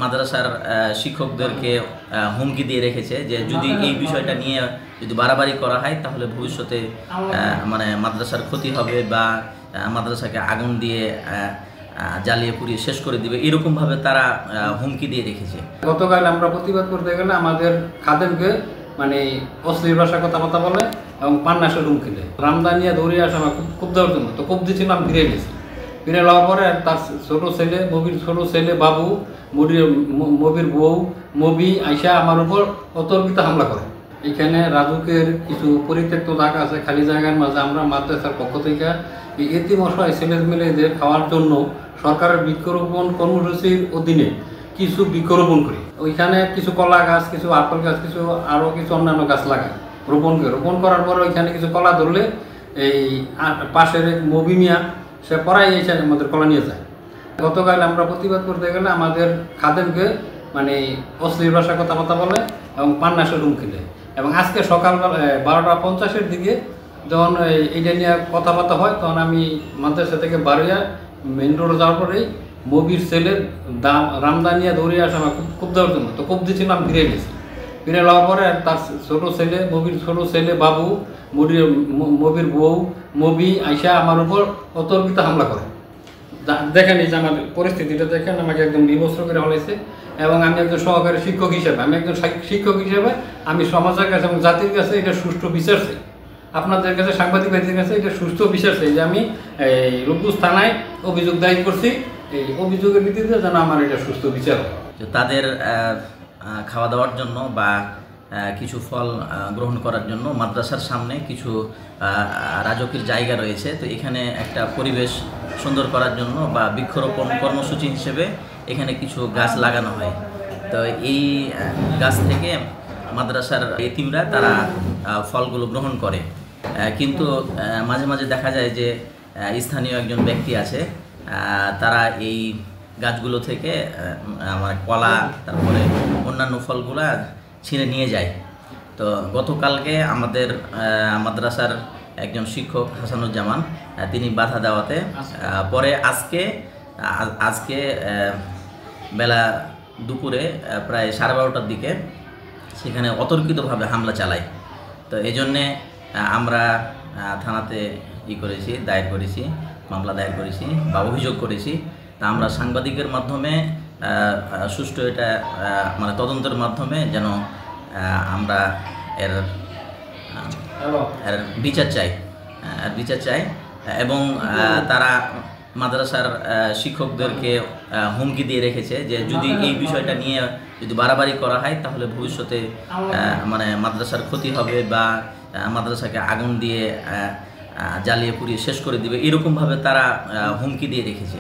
মাদ্রাসার শিক্ষকদেরকে হুমকি দিয়ে রেখেছে যে যদি এই বিষয়টা নিয়ে যদি বাড়াবাড়ি করা হয় তাহলে ভবিষ্যতে মানে মাদ্রাসার ক্ষতি হবে বা মাদ্রাসাকে আগুন দিয়ে জ্বালিয়ে পুড়িয়ে শেষ করে দিবে, এরকমভাবে তারা হুমকি দিয়ে রেখেছে। গতকাল আমরা প্রতিবাদ করতে গেলে আমাদের খাদেমকে মানে অশ্লীল ভাষা কথাবার্তা বলে এবং পান্নাসের হুমকি দেয়। রামদানিয়া দৌড়িয়ে আসে আমার খুব দেওয়ার জন্য, তো খুব দিয়েছিলাম, ফিরে গেছি। ফিরে যাওয়ার পরে তার ছোট ছেলে মবির ছোট ছেলে বাবু, মবির বউ মবি আইসা আমার উপর অতর্কিত হামলা করে। এখানে রাজুকের কিছু পরিত্যক্ত জায়গা আছে, খালি জায়গার মাঝে আমরা মাদ্রাসার পক্ষ থেকে এই এতিম অসহায় ছেলে মেয়েদের খাওয়ার জন্য সরকারের বৃক্ষরোপণ কর্মসূচির অধীনে কিছু বৃক্ষরোপণ করি। ওইখানে কিছু কলা গাছ, কিছু আপেল গাছ, কিছু আরও কিছু অন্যান্য গাছ লাগাই, রোপণ করার পরে ওইখানে কিছু কলা ধরলে এই পাশের মবি মিয়া সে পড়াই এসে আমাদের কলা নিয়ে যায়। গতকাল আমরা প্রতিবাদ করতে গেলে আমাদের খাদেমকে মানে অশ্লীল ভাষা কথাবার্তা বলে এবং পান্নাসের হুমকি দেয়। এবং আজকে সকালবেলা 12:50 দিকে যখন এইটা নিয়ে কথাবার্তা হয়, তখন আমি মাদ্রাসা থেকে বাড়িয়া মেন রোডে যাওয়ার পরেই মবির ছেলে রামদানিয়া দৌড়িয়ে আসে আমার খুব দেওয়ার জন্য, তো খুব দিয়েছিলাম, ফিরে গেছি। ফিরে যাওয়ার পরে তার ছোট ছেলে মবির ছোট ছেলে বাবু, মবির বউ মবি আইসা আমার উপর অতর্কিত হামলা করে। দেখেন এই যে আমার পরিস্থিতিটা দেখেন, আমাকে একদম বিবস্ত্র করে হলেছে। এবং আমি একজন সহকারী শিক্ষক হিসেবে, আমি সমাজের কাছে এবং জাতির কাছে এটা সুষ্ঠু বিচার চাই। আপনাদের কাছে, সাংবাদিক ভাইদের কাছে এটা সুষ্ঠু বিচার চাই যে আমি এই রূপগঞ্জ থানায় অভিযোগ দায়ের করছি, এই অভিযোগের ভিত্তিতে যেন আমার এটা সুষ্ঠু বিচার হয়। তাদের খাওয়া দাওয়ার জন্য বা কিছু ফল গ্রহণ করার জন্য মাদ্রাসার সামনে কিছু রাজকীয় জায়গা রয়েছে, তো এখানে একটা পরিবেশ সুন্দর করার জন্য বা বৃক্ষরোপণ কর্মসূচি হিসেবে এখানে কিছু গাছ লাগানো হয়। তো এই গাছ থেকে মাদ্রাসার এতিমরা তারা ফলগুলো গ্রহণ করে। কিন্তু মাঝে মাঝে দেখা যায় যে স্থানীয় একজন ব্যক্তি আছে, তারা এই গাছগুলো থেকে আমার কলা তারপরে অন্যান্য ফলগুলা ছিঁড়ে নিয়ে যায়। তো গতকালকে আমাদের মাদ্রাসার একজন শিক্ষক হাসানুজ্জামান তিনি বাধা দেওয়াতে পরে আজকে বেলা দুপুরে প্রায় 12:30টার দিকে সেখানে অতর্কিতভাবে হামলা চালায়। তো এই জন্যে আমরা থানাতে মামলা দায়ের করেছি বা অভিযোগ করেছি। তা আমরা সাংবাদিকের মাধ্যমে সুষ্ঠু এটা মানে তদন্তের মাধ্যমে যেন আমরা এর বিচার চাই এবং তারা মাদ্রাসার শিক্ষকদেরকে হুমকি দিয়ে রেখেছে যে যদি এই বিষয়টা নিয়ে যদি বাড়াবাড়ি করা হয় তাহলে ভবিষ্যতে মানে মাদ্রাসার ক্ষতি হবে বা মাদ্রাসাকে আগুন দিয়ে জ্বালিয়ে পুড়িয়ে শেষ করে দিবে, এরকমভাবে তারা হুমকি দিয়ে রেখেছে।